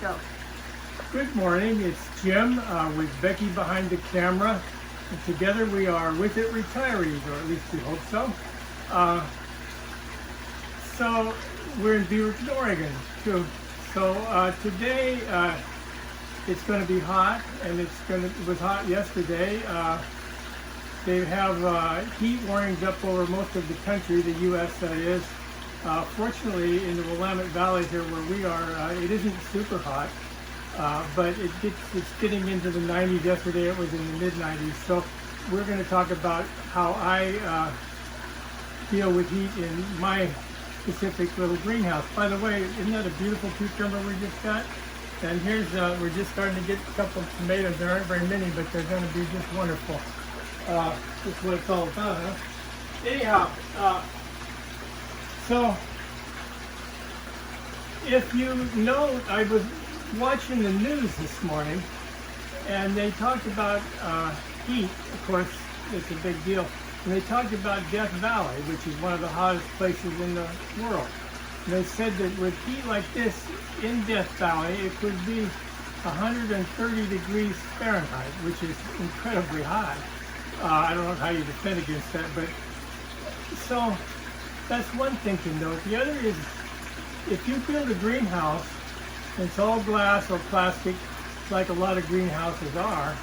Go. Good morning, it's Jim with Becky behind the camera. And together we are With It Retirees, or at least we hope so. So we're in Beaverton, Oregon, too. So today it's going to be hot, and it was hot yesterday. They have heat warnings up over most of the country, the U.S. that is. Fortunately, in the Willamette Valley here where we are, it isn't super hot. But it's getting into the 90s. Yesterday it was in the mid-90s. So we're going to talk about how I deal with heat in my specific little greenhouse. By the way, isn't that a beautiful cucumber we just got? And here's, we're just starting to get a couple of tomatoes. There aren't very many, but they're going to be just wonderful. That's what it's all about, huh? Anyhow, so if you know, I was watching the news this morning, and they talked about heat. Of course, it's a big deal. And they talked about Death Valley, which is one of the hottest places in the world. And they said that with heat like this in Death Valley, it could be 130 degrees Fahrenheit, which is incredibly high. I don't know how you defend against that, but so that's one thing to note. The other is, if you build a greenhouse, it's all glass or plastic, like a lot of greenhouses are,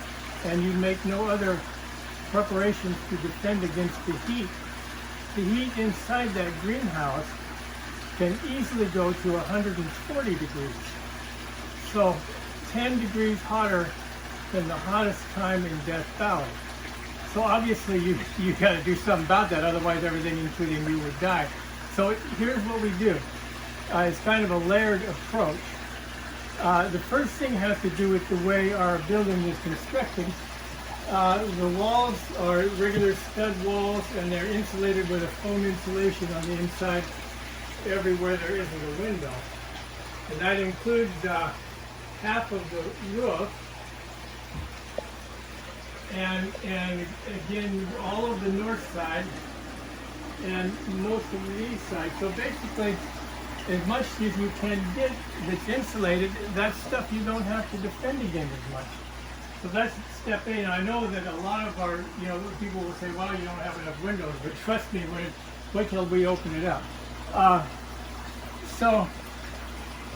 and you make no other preparations to defend against the heat inside that greenhouse can easily go to 140 degrees. So 10 degrees hotter than the hottest time in Death Valley. So obviously you got to do something about that, otherwise everything including you would die. So here's what we do. It's kind of a layered approach. The first thing has to do with the way our building is constructed. The walls are regular stud walls, and they're insulated with a foam insulation on the inside everywhere there isn't a window. And that includes half of the roof, and again all of the north side and most of the east side. So basically, as much as you can get that's insulated, that's stuff you don't have to defend against as much. So that's step A. And I know that a lot of our, people will say, well, you don't have enough windows, but trust me, wait till we open it up. So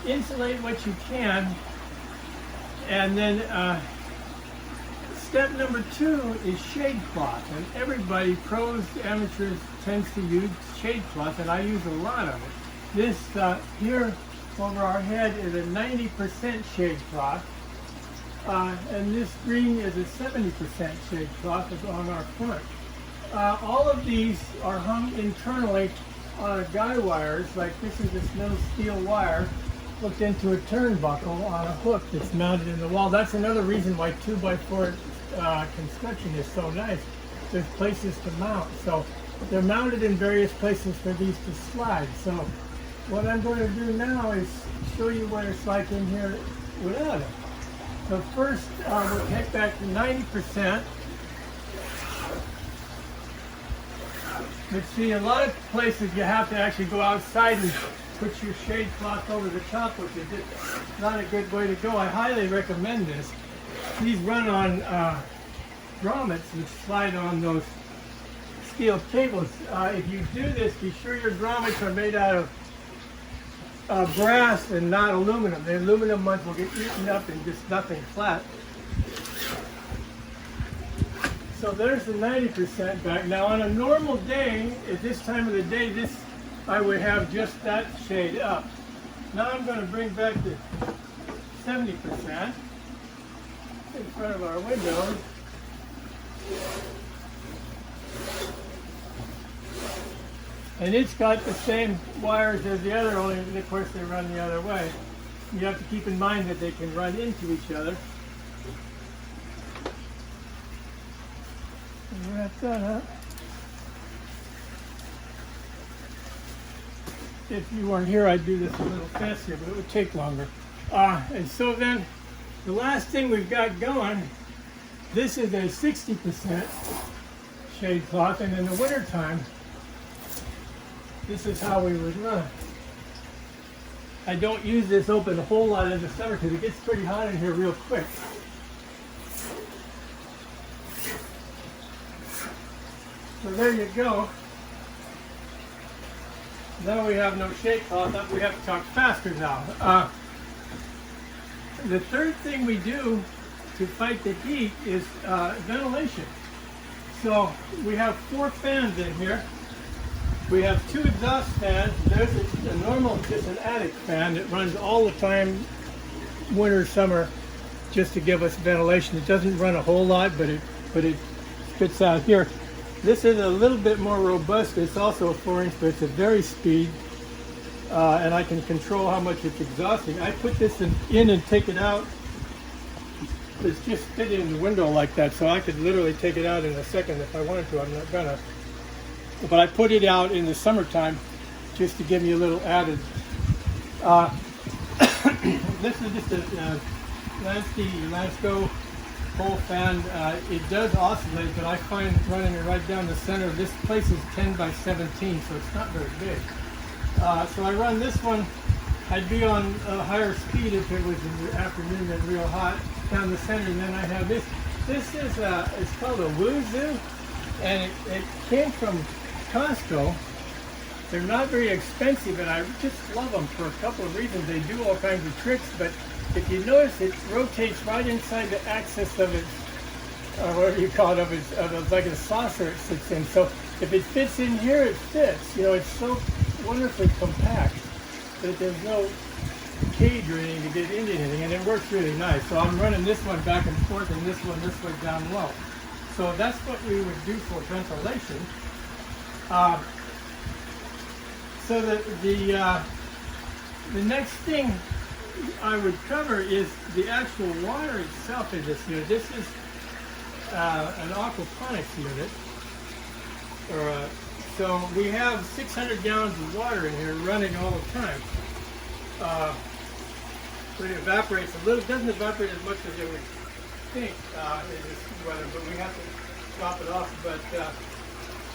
insulate what you can, and then step number 2 is shade cloth. And everybody, pros, amateurs, tends to use shade cloth, and I use a lot of it. This here over our head is a 90% shade cloth, and this green is a 70% shade cloth on our front. All of these are hung internally on guy wires, like this is this little steel wire hooked into a turnbuckle on a hook that's mounted in the wall. That's another reason why 2x4 construction is so nice. There's places to mount, so they're mounted in various places for these to slide. So what I'm going to do now is show you what it's like in here without it. So first, we'll take back to 90%. But see, a lot of places you have to actually go outside and put your shade cloth over the top, which is not a good way to go. I highly recommend this. These run on grommets, which slide on those steel cables. If you do this, be sure your grommets are made out of brass and not aluminum. The aluminum ones will get eaten up and just nothing flat. So there's the 90% back. Now on a normal day, at this time of the day, I would have just that shade up. Now I'm going to bring back the 70% in front of our windows. And it's got the same wires as the other, only of course they run the other way. You have to keep in mind that they can run into each other. And wrap that up. If you weren't here, I'd do this a little faster, but it would take longer. And so then, the last thing we've got going, this is a 60% shade cloth, and in the wintertime, this is how we would run. I don't use this open a whole lot in the summer because it gets pretty hot in here real quick. So there you go. Now we have no shake cloth. We have to talk faster now. The third thing we do to fight the heat is ventilation. So we have 4 fans in here. We have 2 exhaust fans. There's a normal, just an attic fan that runs all the time, winter, summer, just to give us ventilation. It doesn't run a whole lot, but it spits out here. This is a little bit more robust. It's also a 4-inch, but it's a very speed, and I can control how much it's exhausting. I put this in and take it out. It's just fitting in the window like that, so I could literally take it out in a second if I wanted to. I'm not gonna. But I put it out in the summertime just to give me a little added. This is just a Lansco pole fan. It does oscillate, but I find running it right down the center. This place is 10 by 17, so it's not very big. So I run this one. I'd be on a higher speed if it was in the afternoon and real hot down the center. And then I have this. This is it's called a Wuzoo, and it came from Costco. They're not very expensive, and I just love them for a couple of reasons. They do all kinds of tricks, but if you notice, it rotates right inside the axis of its, whatever you call it, of its like a saucer it sits in. So if it fits in here, it fits. You know, it's so wonderfully compact that there's no cage or anything to get into anything, and it works really nice. So I'm running this one back and forth, and this one this way down low. So that's what we would do for ventilation. So the next thing I would cover is the actual water itself in this unit. This is an aquaponics unit. So we have 600 gallons of water in here running all the time. But it evaporates a little. It doesn't evaporate as much as you would think in this weather, but we have to top it off. But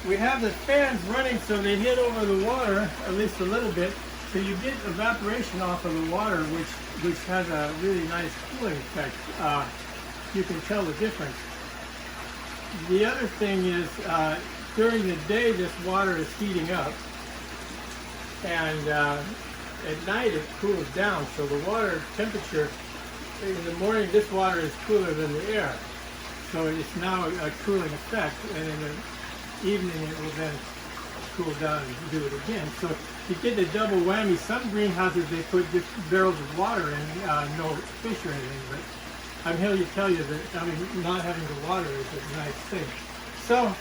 we have the fans running so they hit over the water at least a little bit, so you get evaporation off of the water, which has a really nice cooling effect. You can tell the difference. The other thing is during the day this water is heating up, and at night it cools down. So the water temperature in the morning, this water is cooler than the air, so it's now a cooling effect, and in the evening it will then cool down and do it again. So you get the double whammy. Some greenhouses they put just barrels of water in, no fish or anything, but I'm here to tell you that not having the water is a nice thing. So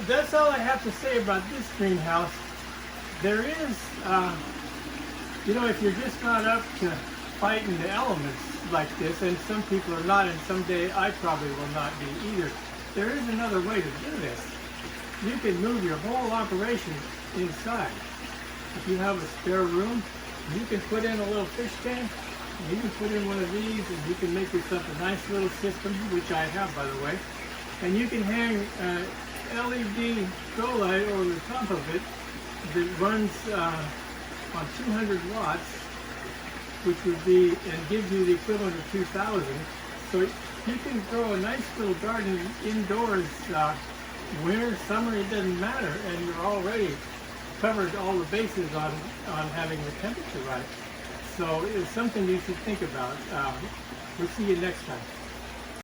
that's all I have to say about this greenhouse. There is, if you're just not up to fighting the elements like this, and some people are not, and someday I probably will not be either, there is another way to do this. You can move your whole operation inside. If you have a spare room, you can put in a little fish tank, you can put in one of these, and you can make yourself a nice little system, which I have, by the way. And you can hang LED grow light over the top of it that runs on 200 watts, which would be, and gives you the equivalent of 2,000. So you can grow a nice little garden indoors, winter, summer, it doesn't matter, and you're already covered all the bases on having the temperature right. So it's something you should think about. We'll see you next time.